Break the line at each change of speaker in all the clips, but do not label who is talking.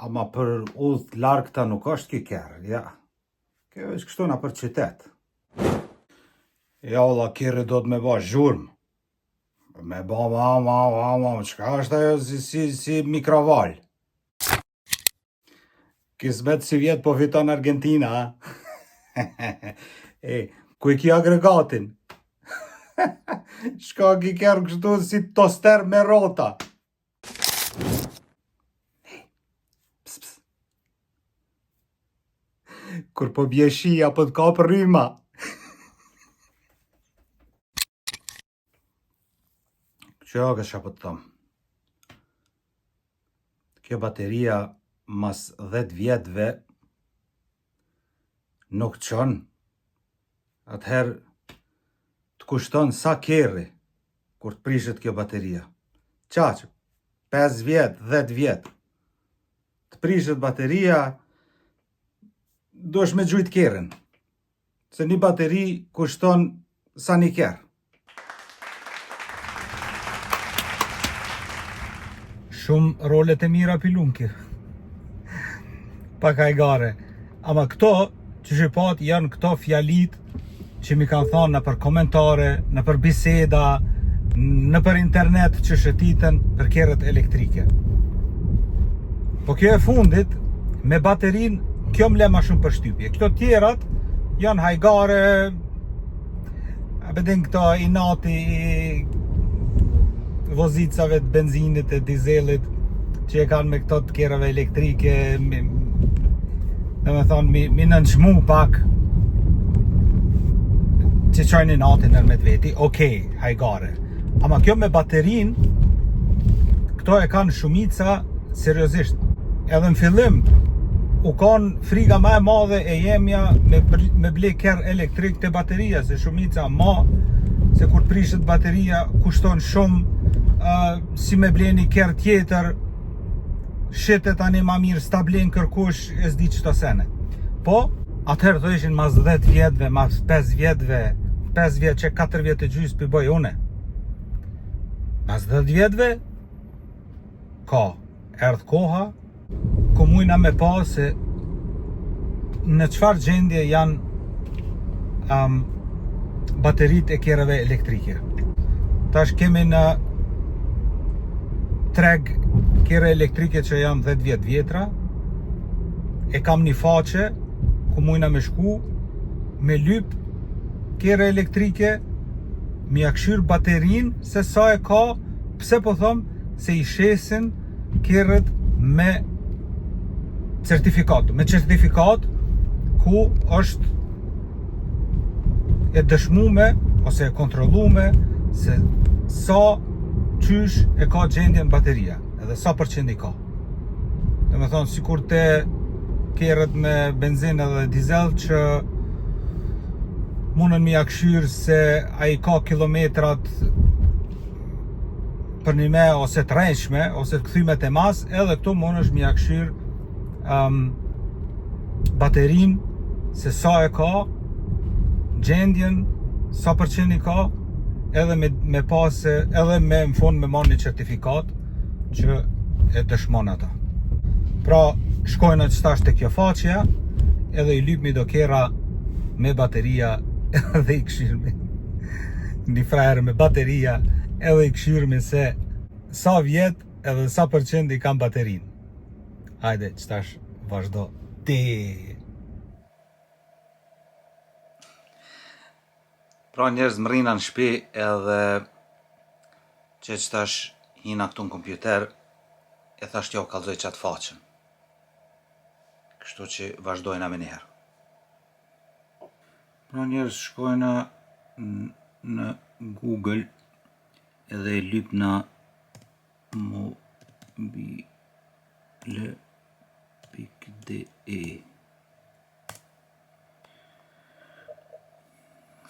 Ama për udhë largëta nuk është ki kerë, ja. Kjo është kështu na për qytet. Ja, olla, kjerë do të me ba zhurmë. Me ba qka është ajo si mikroval. Kismet si vjetë po fiton Argentina, ha? Ku i ki agregatin? Shka ki kjerë kështu si toster me rota. Kur po bje shia, po të kapë rryma. Që kësha po të thëmë. Kjo bateria mas 10 vjetëve nuk qënë. Atëherë të kushton sa kerri kur të prishet kjo bateria. Qaqë, 5 vjetë, 10 vjetë. Të prishet bateria, duesh me gjujt kerrin. Se një bateri kushton sa një kerë. Shumë rolet e mira pilunki. Pak hajgare. Ama këto që shqipat janë këto fjalit që mi kanë thonë në për komentare, në për biseda, në për internet që shëtitën për kerët elektrike. Po kjo e fundit, me baterin, kjo më le ma shumë për shtypje. Këto tjerat janë hajgare, abedin këto i nati, vozicave të benzinit e dizelit që e kanë me këto të kerëve elektrike, dhe me thonë mi nënçmu pak që qojnë i natin nër me të veti, okej, hajgare. Ama kjo me baterin, këto e kanë shumica seriosisht. Edhe në fillim, u kanë friga ma e madhe e jemja me ble kerë elektrik të bateria, se shumica ma, se kur prishet bateria kushton shumë, si me bleni kerë tjetër, shetet tani ma mirë, sta blen kërkush, e s'di qëto sene. Po, atëherë të ishin mas 10 vjetëve, mas 5 vjetëve, 5 vjetë që 4 vjetë të gjysë për bëj une. Mas 10 vjetëve, ka, erdhë koha, ku mujna me pa se në qfar gjendje janë baterit e kereve elektrike. Tash kemi në treg kere elektrike që janë 10 vjetë vjetra, e kam një faqe ku mujna me shku, me lyp kere elektrike, mi akshyr baterin, se sa e ka, pse po thom, se i shesin kerët me certifikat. Me certifikat ku është e dëshmume, ose e kontrolume, se sa qysh e ka gjendjen bateria, edhe sa përqend i ka. Dhe me thonë, sikur te kerët me benzin edhe dizel që munën mi akshyrë se a i ka kilometrat për një me ose të rejshme, ose të këthymet e mas, edhe këtu munësh mi akshyrë baterin, se sa e ka, gjendjen, sa përqend i ka, edhe me pase, edhe me në fund me marrë një certifikat që e dëshmon ata. Pra, shkojnë që stash të kjo faqja, edhe i lypmi do kera me bateria, edhe i këshirmi një frajerë me bateria, edhe i këshirmi se sa vjet edhe sa përqend i kam baterin. Hajde, që tash vazhdo ti. Pra njerëz më rrina në shpi edhe që tash hina këtu në kompjuter, e thasht jo kalzoj qatë faqen. Kështu që vazhdojna me njerë. Pra njerëz shkojna në Google edhe e lypna mobile.de.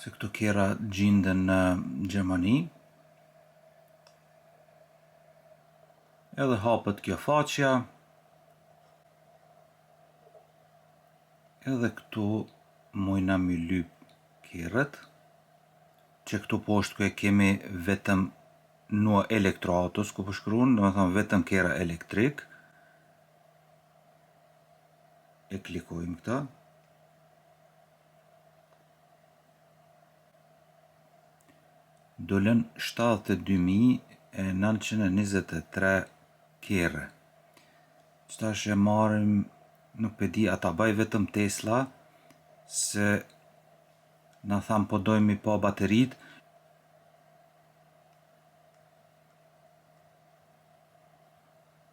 Se këto kjera gjindën në Gjermani. Edhe hapët kjo faqja. Edhe këtu mujna mi lyp kjerët. Që këtu poshtë ku e kemi vetëm nua elektroautos ku përshkruan, do me thonë vetëm kjera elektrik. E klikojmë këta. Dolen 72.923 kere. Qëtash e marim, nuk pe di, ata baj vetëm Tesla, se na tham po dojmë i pa baterit.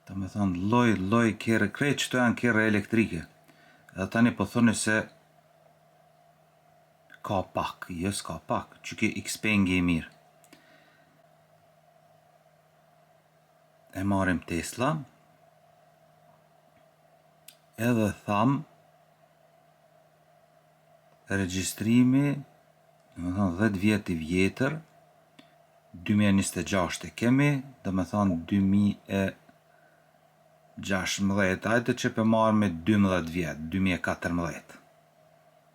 Ta me thonë loj kere, krejt qëto janë kere elektrike. Edhe tani po thoni se ka pak, jo s'ka pak, që ki XP-ngi i mirë. E marim Tesla, edhe tham regjistrimi, dhe me thonë 10 vjet i vjetër, 2026 e kemi, dhe me thonë 2016, ajte që për marrë me 12 vjet, 2014.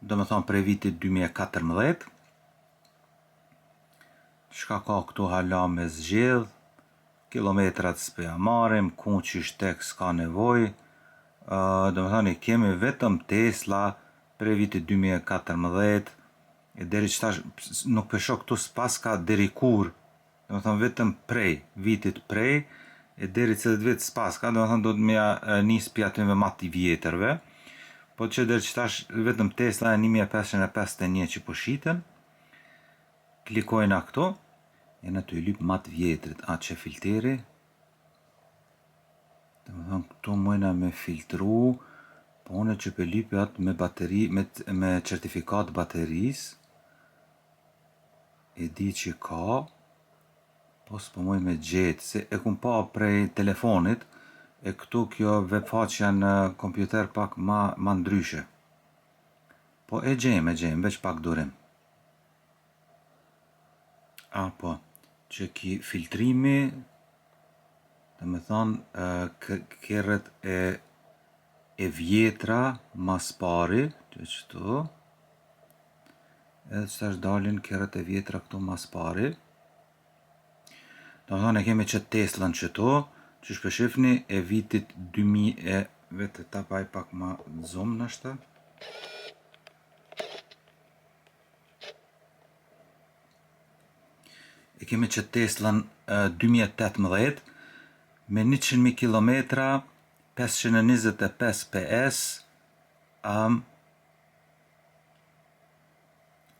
Dhe me thonë prej vitit 2014, çka ka këtu hala me zgjedh, kilometrat s'pëja marim, ku qysh tek s'ka nevoj, dhe me thonë i kemi vetëm Tesla prej vitit 2014, e deri qëtash nuk pesho këtu s'pas ka deri kur, dhe me thonë vetëm prej, vitit prej, e deri cilët vit s'pas ka, dhe me thonë do të mja nis pjatyve ma t'i vjetërve, po që deri qëtash vetëm Tesla e 1551 që po shiten, klikojna këto, e në të i lyp ma të vjetrit, a që filteri, dhe me thonë këtu mojna me filtru, po une që për lypi atë me bateri, me certifikat bateris, e di që ka, po s'po moj me gjetë, se e kum pa prej telefonit, e këtu kjo webfaqja në kompjuter pak ma ndryshe. Po e gjejmë, veç pak durim. Po, që ki filtrimi, dhe me thonë kerët e vjetra mas pari, që qëtu, edhe qëtash dalin kerët e vjetra këtu mas pari. Dhe me thonë e kemi që Tesla në qëtu, që shpeshifni e vitit 2000, vete ta paj pak ma zoom nështë. E kemi që Tesla në 2018, me 100.000 km, 525 PS,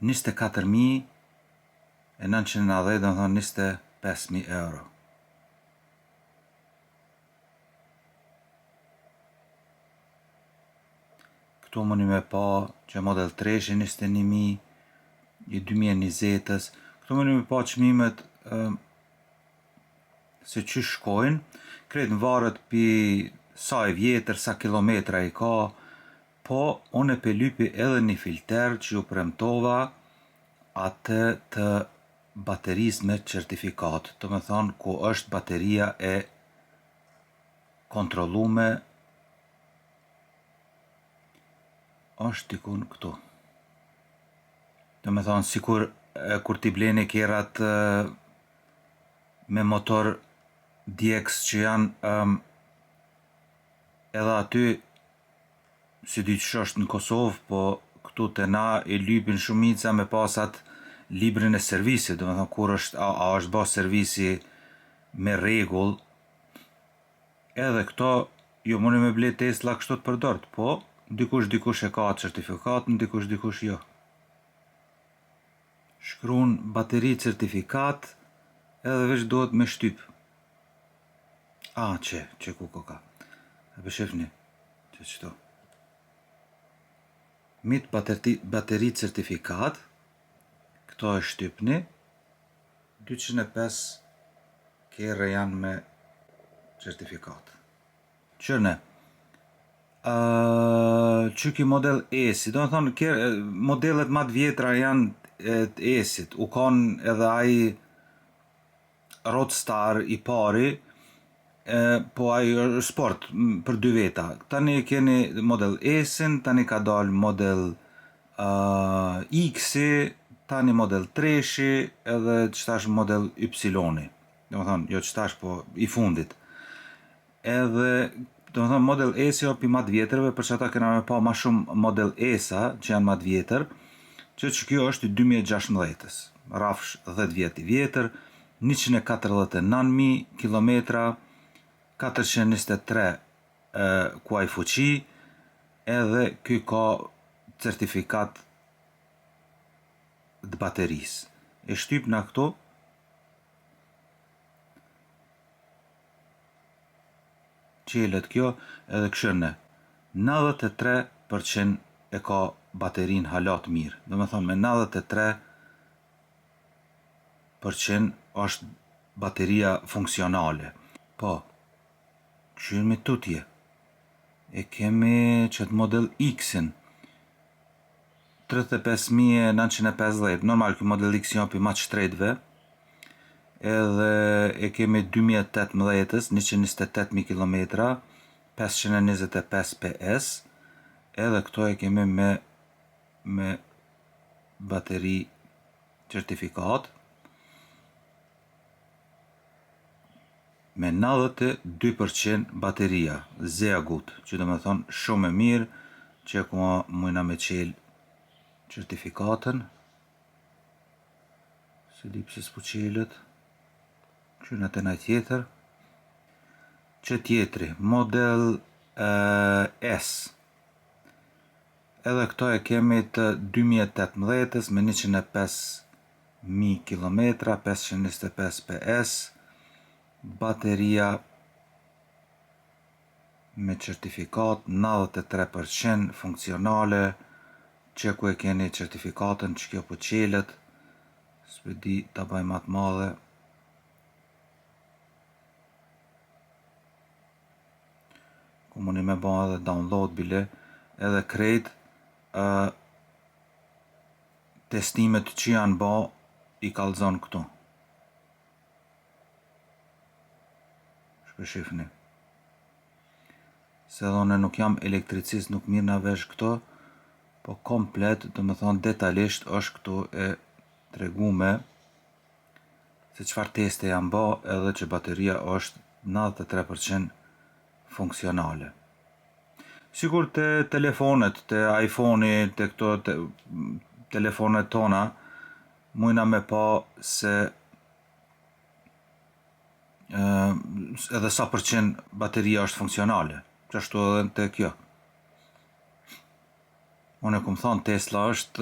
24.990, dhe më thonë 25.000 euro. Këtu mëni me pa që model 3 21.000, i 2020-ës, këtu mëni me pa qmimet se që shkojnë, kretë në varët për sa e vjetër, sa kilometra i ka, po unë e pëllypi edhe një filter që ju premtova atë të bateris me certifikat, të me thonë ku është bateria e kontrolume, është tikun këtu. Të me thonë sikur kur t'i bleni kerat me motor DX që janë edhe aty, si di që është në Kosovë, po këtu të na e lypin shumica me pasat librin e servisit, dhe me thonë kur është, a është ba servisi me regull, edhe këto, jo mëni me ble Tesla kështu të përdort, po dikush e ka certifikatën, dikush jo. Shkruan bateri certifikat, edhe veç duhet me shtyp. Që ku ka. E përshefni, që qëto. Mit bateri certifikat, këto e shtypni, 205 kere janë me certifikat. Qërne, që ki model E-si, do në thonë, modelet ma të vjetra janë të E-sit, u kanë edhe aji Roadstar i pari, po aji sport për 2 veta. Tani keni model S-in, tani ka dalë model X-i, tani model 3-shi, edhe qëtash model Y-i. Do më thonë, jo qëtash, po i fundit. Edhe
Do më thonë model S jo pi matë vjetërve, për që ata kena me pa ma shumë model S-a që janë matë vjetër, që kjo është i 2016-ës, rafsh 10 vjet i vjetër, 149.000 kilometra, 423 kuaj fuqi, edhe ky ka certifikat të baterisë. E shtyp na këto, qelet kjo edhe këshirne 93% e ka baterin halat mirë. Do me thonë me 93% është bateria funksionale. Po, këshirë me tutje. E kemi qëtë model X-in 35.950. Normal kjo model X jo për ma të shtrejtve. Edhe e kemi 2018-ës 128.000 km, 525 PS. Edhe këto e kemi me bateri certifikat me 92% bateria zea gut, që do me thonë shumë e mirë, që ku mujna me qelë certifikatën, se lipsis po qelët, që në të naj tjetër, që tjetri, model S, edhe këto e kemi të 2018-ës me 105.000 km, 525 PS, bateria me certifikat 93% funksionale, që ku e keni certifikatën që kjo po qelet, s'pe di ta baj matë madhe, ku muni me ba edhe download bile, edhe krejt testimet që janë ba i kalzon këtu. Shpeshifni. Se dhone nuk jam elektricist, nuk mirë na vesh këto, po komplet, do me thonë detalisht është këtu e tregume se qëfar teste janë ba edhe që bateria është 93% funksionale. Sigur të telefonet, të iPhone-i, të këto telefonet tona, mujna me pa se edhe sa përqen bateria është funksionale, qashtu edhe të kjo. Unë e kum thonë Tesla është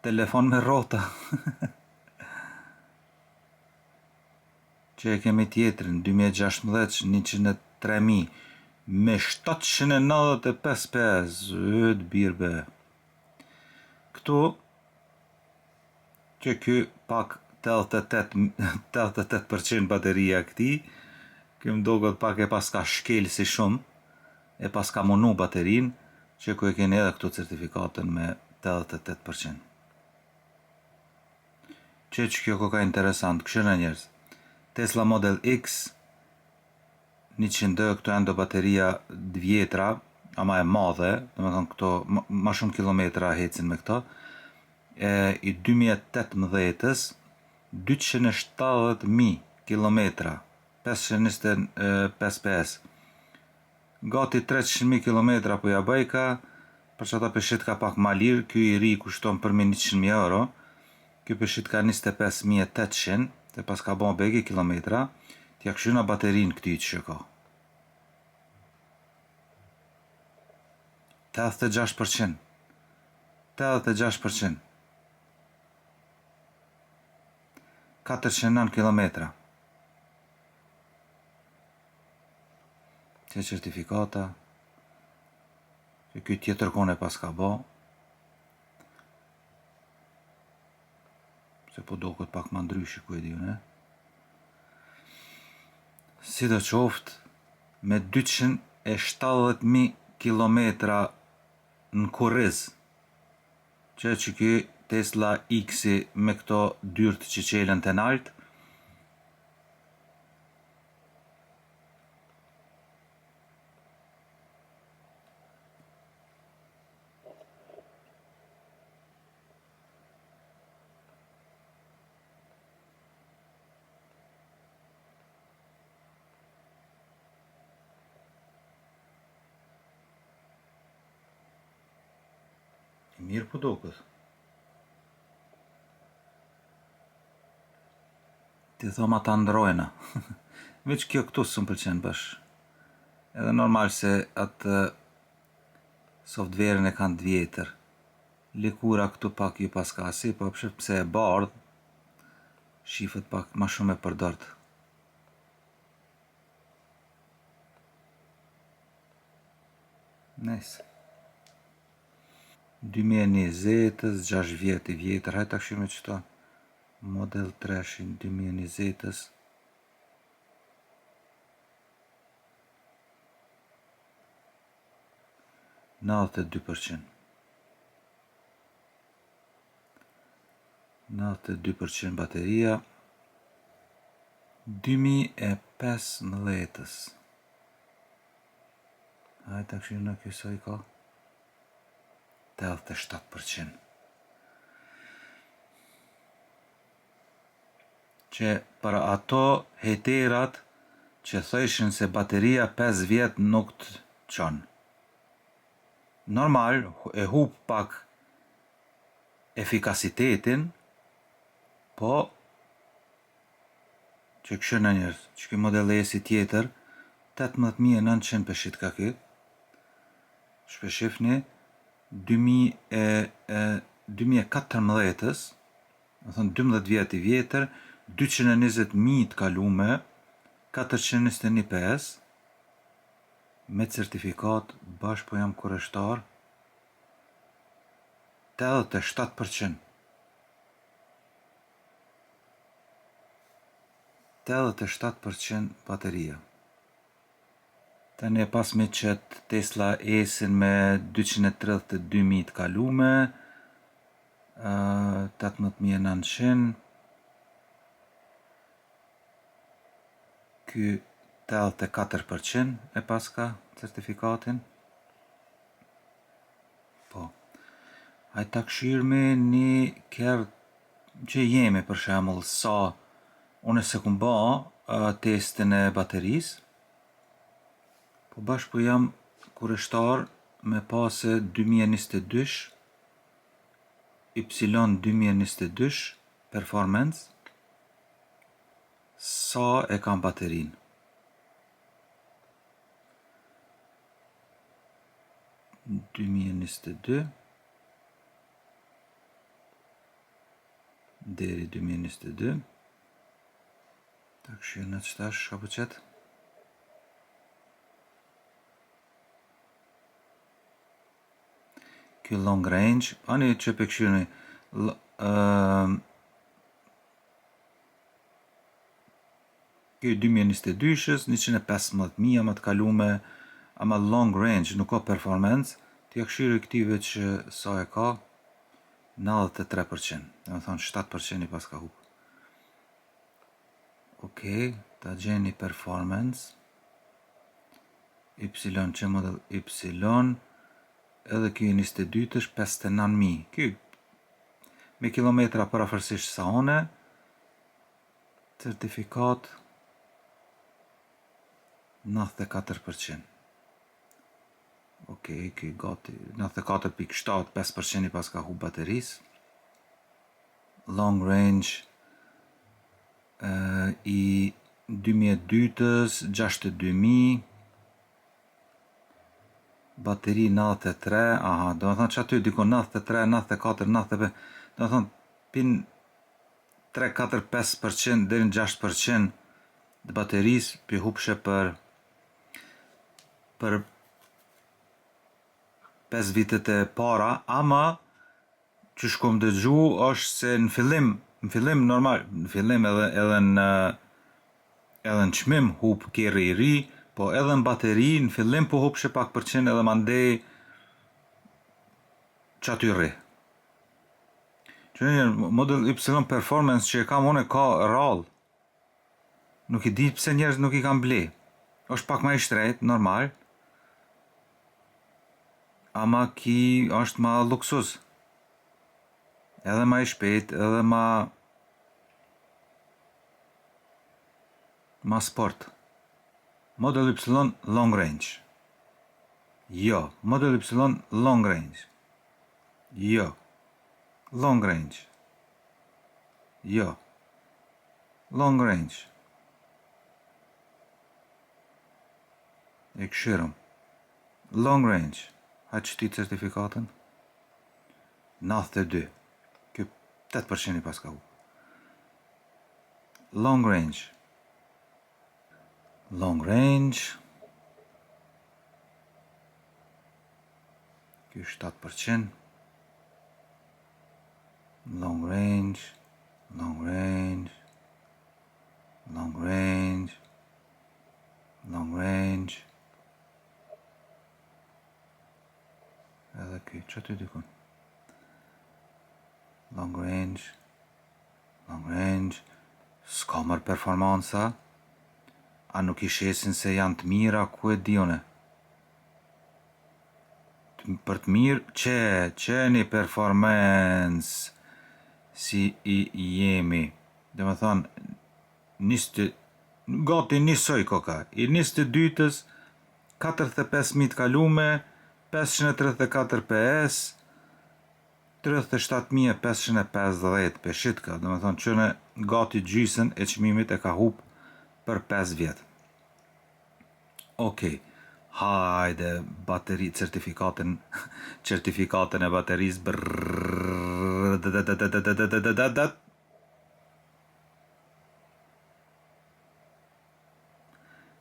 telefon me rrota. Që e kemi tjetrin 2016 103.000 me 795 PS, të birbe. Këtu që ky pak 88% bateria këti, kjo më dogot pak e pas ka shkel si shumë, e pas ka monu baterin, që ku e keni edhe këtu certifikatën me 88%. Që kjo ka interesant, këshirë njerëz. Tesla Model X 100, këto janë do bateria vjetra, ama e madhe, dhe me thonë këto ma shumë kilometra hecin me këto, i 2018-ës 270.000 kilometra, 525 PS. Gati 300.000 kilometra po ja bëjka, për që ata peshit ka pak ma lirë, kjo i ri kushton për 100.000 euro, kjo peshit ka 25.800, dhe pas ka bon begi kilometra, t'ja këshyna baterin këti që ka. 86%. 86%. 409 kilometra. Që certifikata, që kjo tjetër kone pas ka bo, se po do këtë pak ma ndryshi ku e di ne. Si do qoftë, me 270.000 kilometra në kurriz, që kjo Tesla X-i me këto dyrt që qelen të nalt, Mirë po duket. Ti thoma ta ndrojna. Veç kjo këtu s'm pëlqen bash. Edhe normal se atë softverën e kanë të vjetër. Lëkura këtu pak ju paska si, po pse e bardh, shifët pak ma shumë e përdort. Nice. 2020-ës, 6 vjet i vjetër, hajtë ta këshime qëto. Model 3-shin 2020-ës. Nëllët 92% bateria. 2015-ës. Hajtë ta këshime në kjo sa i ka. 87%. Që para ato heterat që thëshin se bateria 5 vjet nuk të qonë. Normal, e hup pak efikasitetin, po që këshë në njërë, që këj model S-i tjetër, 18.900 peshit ka këtë, shpeshifni, 2014-ës, më thonë 12 vjet i vjetër, 220.000 të kalume, 421 PS, me certifikat, bash po jam kureshtar, 87%. 87% bateria. Tani e pas me qëtë Tesla S-in me 232.000 të kalume, 18.900, ky 84% e paska certifikatin. Po, hajtë ta këshirmi një kërë që jemi për shemull sa unë se kum ba testin e baterisë, po bash po jam kureshtar me pase 2022, Y2022 performance, sa e kam baterin. Deri 2022. Ta këshirë në qëtash, apo qëtë? Kjo long range, ani që për këshirëni, kjo 2022-shës, 115.000 më të kalume, ama long range, nuk ka performance, t'ja këshirë këtive që sa e ka, 93%, dhe më thonë 7% i pas ka hupë. Okej, ta gjeni performance, Y që model Y, edhe kjo 22 është 59.000. Kjo me kilometra parafërsisht sa one, certifikat 94%. Okej, kjo gati 94.7, 5% i pas ka hu bateris. Long range i 2002-ës 62.000, bateri 93, aha, do më thonë që aty diko 93, 94, 95, do më thonë pin 3, 4, 5% dhe në 6% dhe bateris për hupshe për 5 vitet e para, ama që shkom dëgju është se në fillim normal, në fillim edhe në çmim hup kerri i ri, po edhe në bateri, në fillim po hupshe pak përqen edhe mandej që aty rri. Që një model Y performance që e kam unë ka rall. Nuk i di pse njerëz nuk i kam ble. Është pak ma i shtrejt, normal. Ama ki është ma luksuz. Edhe ma i shpejt, edhe ma sport. Model Y long range. Jo, model Y long range. Jo. Long range. Jo. Long range. E këshirëm. Long range. Ha që ti certifikatën? 92. Kjo 8% i pas ka hu. Long range. Long range. Kjo 7%. Long range. Long range. Long range. Long range. Edhe kjo, që ty dikun? Long range. Long range. S'ka mërë performansa. A nuk i shesin se janë të mira, ku e dione? Për të mirë, që një performance si i jemi. Dhe me thonë, gati njësoj koka. I 22-ës, 45.000 kalume, 534 PS, 37.550 peshit ka. Dhe me thonë, që në gati gjysën e çmimit e ka hup për 5 vjetë. Okej. Hajde, bateri, certifikatën e baterisë,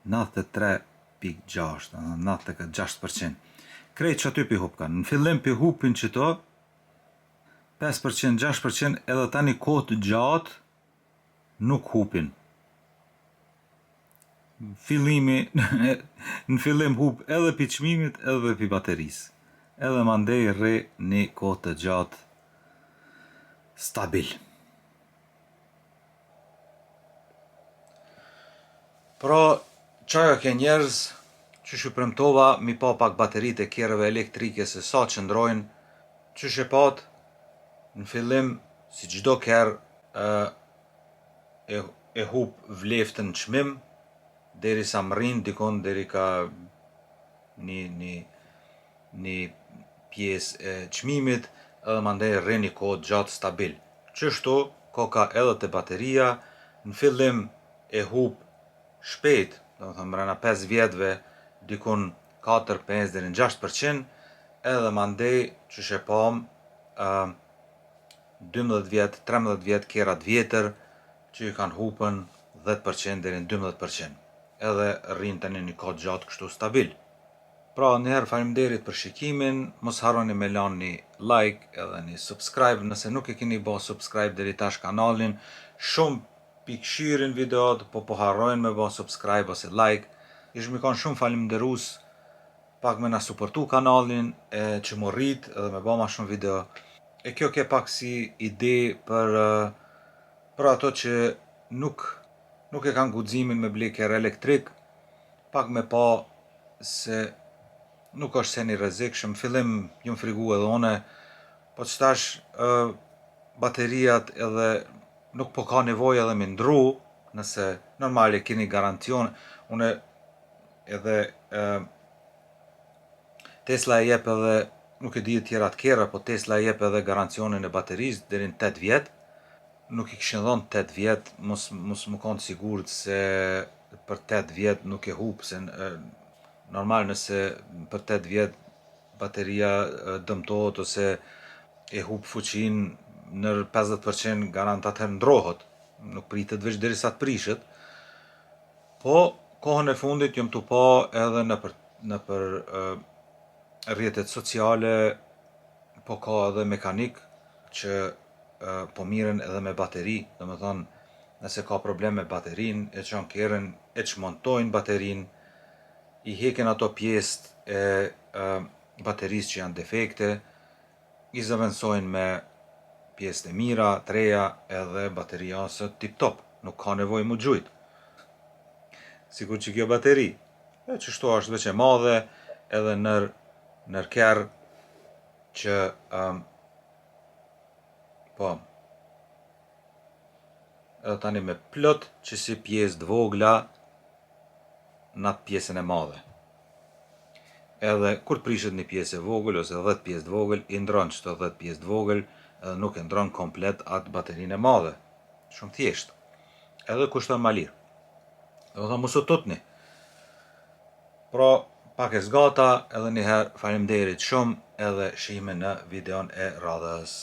93.6, 96%. Krejt që aty pi hup kanë. Në fillim pi hupin që to, 5%, 6%, edhe tani kohë të gjatë nuk hupin. Në fillim hup edhe pi çmimit edhe pi baterisë. Edhe mandej rre një kohë të gjatë stabil. Pra, qaja ke njerëz që shu premtova mi pa pak bateritë e kjerëve elektrike se sa qëndrojnë, që she pat në fillim si çdo kjerë e hup vleftën çmim, deri sa mrin dikon deri ka një pjesë e çmimit, edhe mandej rre një kohë gjatë stabil. Qështu, koka edhe te bateria, në fillim e hup shpejt, do të thënë mrena 5 vjetëve, dikun 4, 5 deri në 6%, edhe mandej që shepam 12 vjetë, 13 vjetë, kjerat vjetër, që i kanë hupën 10% deri në 12%. Edhe rrinë të një kohë gjatë kështu stabil. Pra, njëherë faleminderit për shikimin, mos harroni me lanë një like edhe një subscribe, nëse nuk e keni bë subscribe deri tash kanalin, shumë pikëshirin videot, po harrojnë me bë subscribe ose like, ishë mi kanë shumë faleminderus, pak me na suportu kanalin, që mu rrit edhe me bë ma shumë video, e kjo ke pak si ide për ato që nuk e kanë guximin me bleker elektrik, pak me pa se nuk është se një rrezikshëm. Fillim jam frigu edhe one, po që tash bateriat edhe nuk po ka nevojë edhe me ndru, nëse normale keni garancion, une edhe Tesla e jep edhe, nuk e di të tjera të kjera, po Tesla e jep edhe garancionin e baterisë deri në 8 vjetë, nuk i kishin dhënë 8 vjetë, mos më kanë sigurt se për 8 vjetë nuk e hup, se normal nëse për 8 vjetë bateria dëmtohet ose e hup fuqin në 50% garant atëherë ndrohet, nuk pritet veç derisa të prishet. Po kohën e fundit jam tu pa edhe në për rrjetet sociale, po ka edhe mekanik që po miren edhe me bateri, do me thonë, nëse ka problem me baterin, e çon kerën, e çmontojnë baterin, i heken ato pjesë e baterisë që janë defekte, i zëvendësojnë me pjesët e mira, treja, edhe bateria ose tip-top, nuk ka nevojë mu gjujt. Sikur që kjo bateri, qështu është veç e madhe, edhe nër kerë që po, edhe tani me plot që si pjesë të vogla në atë pjesën e madhe. edhe kur prishet një pjesë e vogël ose 10 pjesë të vogël, i ndron çdo 10 pjesë të vogël, edhe nuk e ndron komplet atë baterinë e madhe. Shumë thjesht. Edhe kushton ma lirë. Do të thonë mos u tutni. Pra, pak e zgata, edhe njëherë faleminderit shumë, edhe shihemi në videon e radhës.